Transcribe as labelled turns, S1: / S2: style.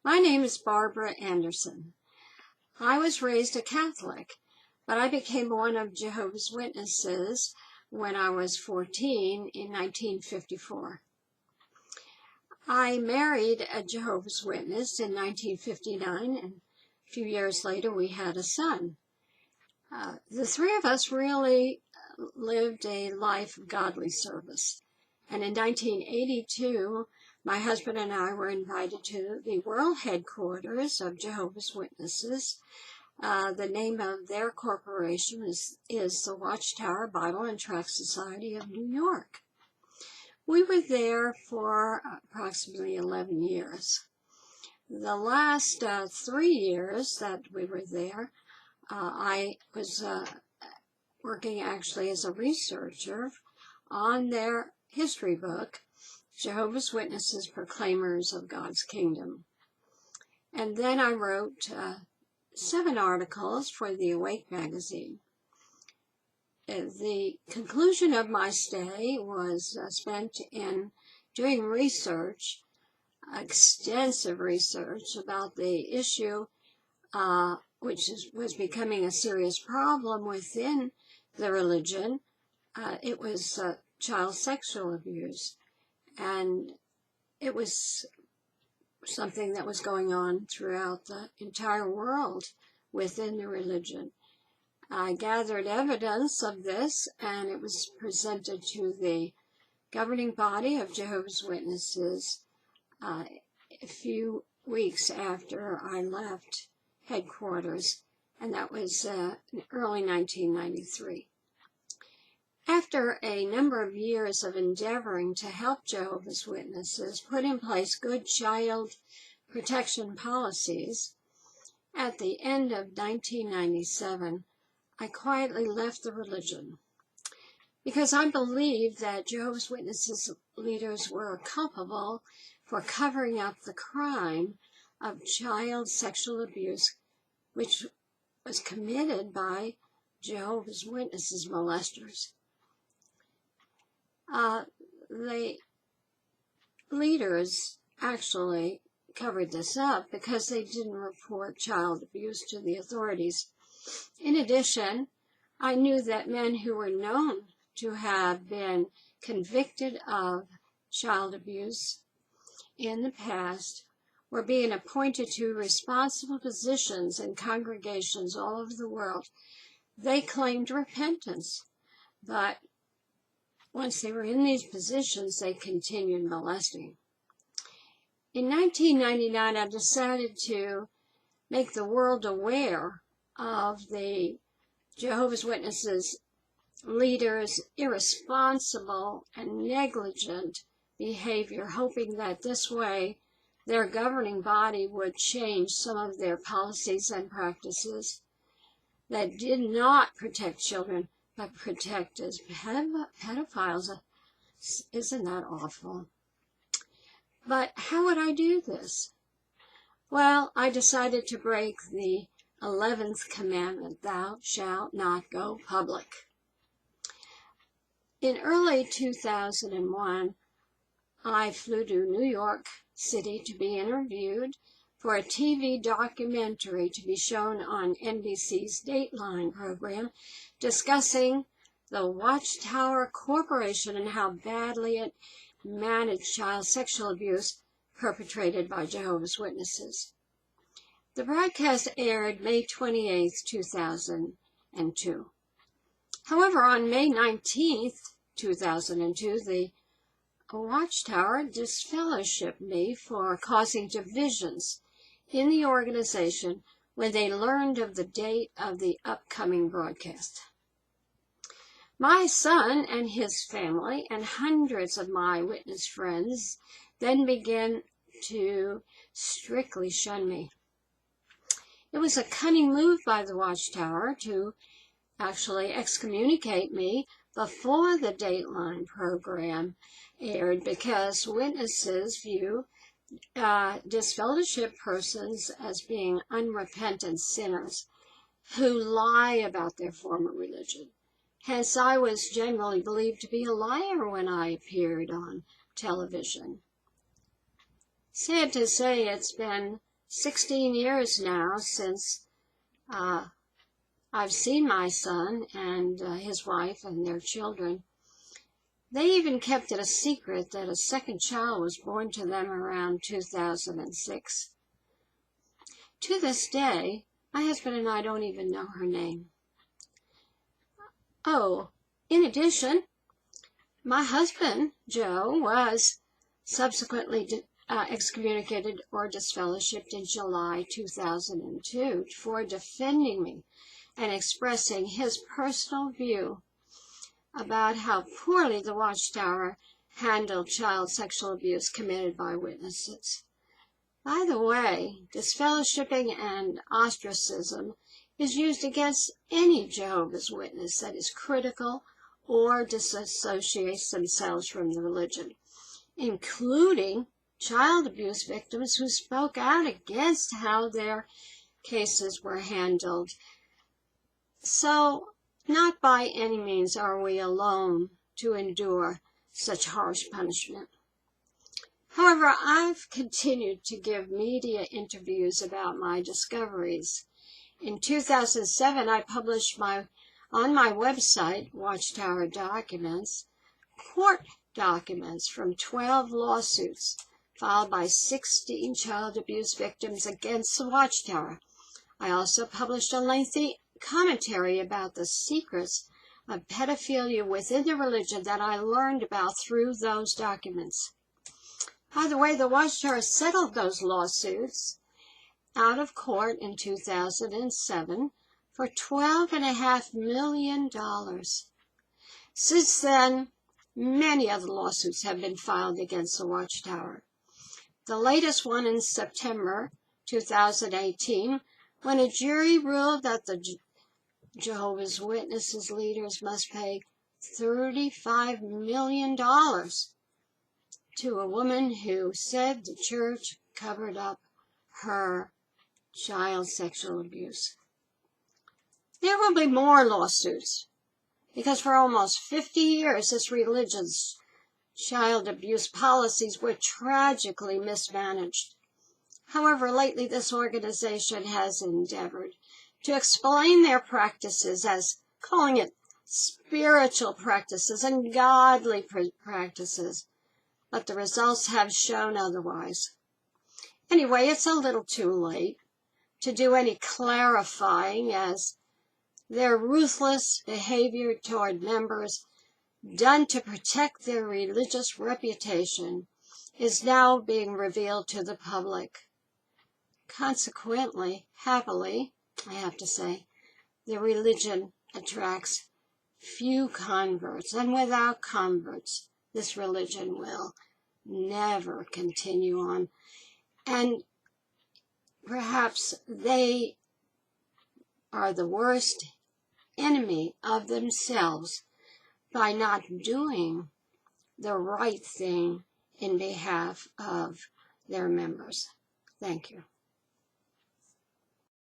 S1: My name is Barbara Anderson. I was raised a Catholic, but I became one of Jehovah's Witnesses when I was 14 in 1954. I married a Jehovah's Witness in 1959, and a few years later we had a son. The three of us really lived a life of godly service. And in 1982, my husband and I were invited to the world headquarters of Jehovah's Witnesses. The name of their corporation is the Watchtower Bible and Tract Society of New York. We were there for approximately 11 years. The last 3 years that we were there, I was working actually as a researcher on their history book, Jehovah's Witnesses, Proclaimers of God's Kingdom. And then I wrote 7 articles for the Awake magazine. The conclusion of my stay was spent in doing research, extensive research about the issue, which was becoming a serious problem within the religion. It was child sexual abuse. And it was something that was going on throughout the entire world within the religion. I gathered evidence of this, and it was presented to the governing body of Jehovah's Witnesses a few weeks after I left headquarters, and that was in early 1993. After a number of years of endeavoring to help Jehovah's Witnesses put in place good child protection policies, at the end of 1997, I quietly left the religion because I believed that Jehovah's Witnesses leaders were culpable for covering up the crime of child sexual abuse, which was committed by Jehovah's Witnesses molesters. The leaders actually covered this up because they didn't report child abuse to the authorities. In addition, I knew that men who were known to have been convicted of child abuse in the past were being appointed to responsible positions in congregations all over the world. They claimed repentance, but once they were in these positions, they continued molesting. In 1999, I decided to make the world aware of the Jehovah's Witnesses leaders' irresponsible and negligent behavior, hoping that this way their governing body would change some of their policies and practices that did not protect children, but protect as pedophiles. Isn't that awful? But how would I do this? Well, I decided to break the 11th commandment, thou shalt not go public. In early 2001, I flew to New York City to be interviewed for a TV documentary to be shown on NBC's Dateline program discussing the Watchtower Corporation and how badly it managed child sexual abuse perpetrated by Jehovah's Witnesses. The broadcast aired May 28, 2002. However, on May 19, 2002, the Watchtower disfellowshipped me for causing divisions in the organization when they learned of the date of the upcoming broadcast. My son and his family and hundreds of my witness friends then began to strictly shun me. It was a cunning move by the Watchtower to actually excommunicate me before the Dateline program aired because witnesses view disfellowship persons as being unrepentant sinners who lie about their former religion. Hence, I was generally believed to be a liar when I appeared on television. Sad to say, it's been 16 years now since I've seen my son and his wife and their children. They even kept it a secret that a second child was born to them around 2006. To this day, my husband and I don't even know her name. Oh, in addition, my husband, Joe, was subsequently excommunicated or disfellowshipped in July 2002 for defending me and expressing his personal view about how poorly the Watchtower handled child sexual abuse committed by witnesses. By the way, disfellowshipping and ostracism is used against any Jehovah's Witness that is critical or disassociates themselves from the religion, including child abuse victims who spoke out against how their cases were handled. So, not by any means are we alone to endure such harsh punishment. However, I've continued to give media interviews about my discoveries. In 2007, I published on my website, Watchtower Documents, court documents from 12 lawsuits filed by 16 child abuse victims against the Watchtower. I also published a lengthy commentary about the secrets of pedophilia within the religion that I learned about through those documents. By the way, the Watchtower settled those lawsuits out of court in 2007 for $12.5 million. Since then, many other lawsuits have been filed against the Watchtower. The latest one in September 2018, when a jury ruled that the Jehovah's Witnesses leaders must pay $35 million to a woman who said the church covered up her child sexual abuse. There will be more lawsuits, because for almost 50 years this religion's child abuse policies were tragically mismanaged. However, lately this organization has endeavored to explain their practices as calling it spiritual practices and godly practices, but the results have shown otherwise. Anyway, it's a little too late to do any clarifying, as their ruthless behavior toward members done to protect their religious reputation is now being revealed to the public. Consequently, happily, I have to say, the religion attracts few converts, and without converts, this religion will never continue on. And perhaps they are the worst enemy of themselves by not doing the right thing in behalf of their members. Thank you.